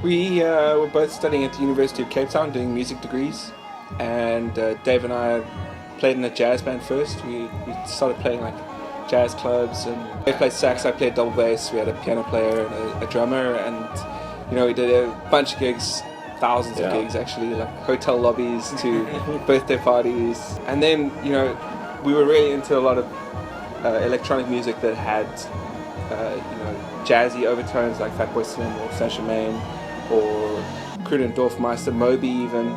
We were both studying at the University of Cape Town doing music degrees, and Dave and I played in a jazz band first. We started playing like jazz clubs, and Dave played sax, I played double bass. We had a piano player and a drummer, and we did a bunch of gigs, thousands of gigs actually, like hotel lobbies to birthday parties. And then we were really into a lot of electronic music that had jazzy overtones like Fatboy Slim or Sasha Main or Cruden Dorfmeister, Moby even.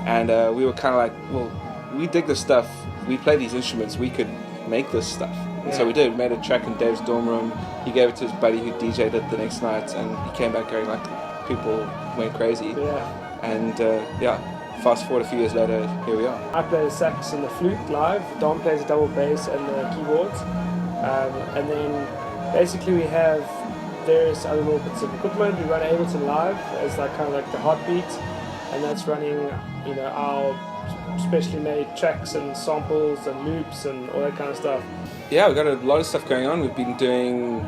And we were kind of like, well, we dig this stuff, we play these instruments, we could make this stuff. And so we did. We made a track in Dave's dorm room. He gave it to his buddy who DJ'd it the next night, and he came back going like, people went crazy. And fast forward a few years later, here we are. I play the sax and the flute live. Dom plays the double bass and the keyboards. And then basically we have various other little bits of equipment. We run Ableton Live as like kind of like the heartbeat, and that's running our specially made tracks and samples and loops and all that kind of stuff. Yeah, we've got a lot of stuff going on. We've been doing,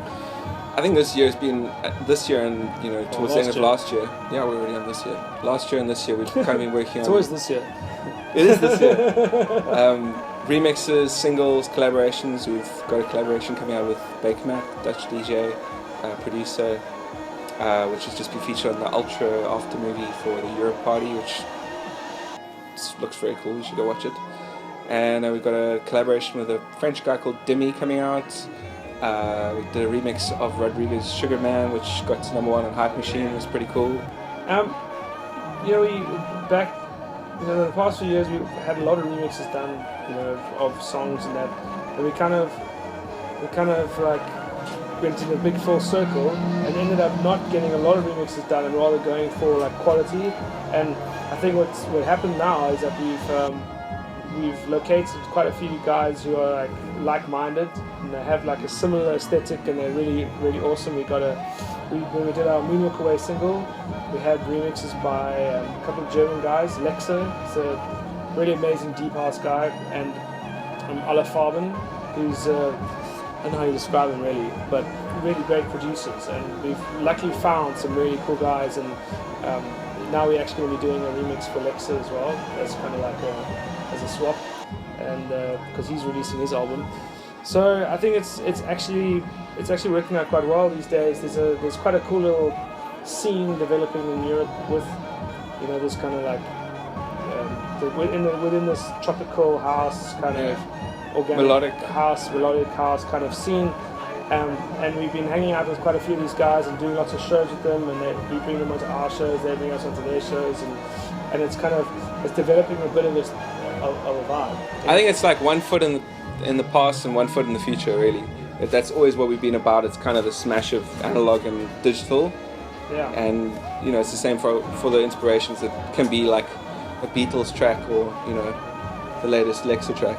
I think this year has been, this year and towards the end of last year. Yeah, we're already on this year. Last year and this year we've kind of been working on. It's always this year. It is this year. Remixes, singles, collaborations. We've got a collaboration coming out with Baker Mac, Dutch DJ, producer, which has just been featured on the Ultra after movie for the Europe party, which looks very cool. You should go watch it. And we've got a collaboration with a French guy called Demi coming out. We did a remix of Rodriguez's Sugar Man, which got to #1 on Hype Machine. It was pretty cool. The past few years we've had a lot of remixes done, of songs and that. And we kind of like went in a big full circle and ended up not getting a lot of remixes done and rather going for like quality. And I think what happened now is that we've located quite a few guys who are like-minded, and they have like a similar aesthetic, and they're really, really awesome. When we did our Moonwalk Away single, we had remixes by a couple of German guys. Lexa, it's a really amazing deep house guy, and L4LM, who's I don't know how you describe them really, but really great producers. And we've luckily found some really cool guys, and now we're actually going to be doing a remix for Lexa as well. That's kind of like as a swap, and because he's releasing his album. So I think it's actually working out quite well these days. There's quite a cool little scene developing in Europe with this kind of like within this tropical house kind of organic melodic house kind of scene. And we've been hanging out with quite a few of these guys and doing lots of shows with them, and we bring them onto our shows, they bring us onto their shows, and it's developing a bit of a vibe. I think it's like one foot in the past and one foot in the future, really. That's always what we've been about. It's kind of the smash of analog and digital. Yeah. And it's the same for the inspirations. It can be like a Beatles track or the latest Lexa track.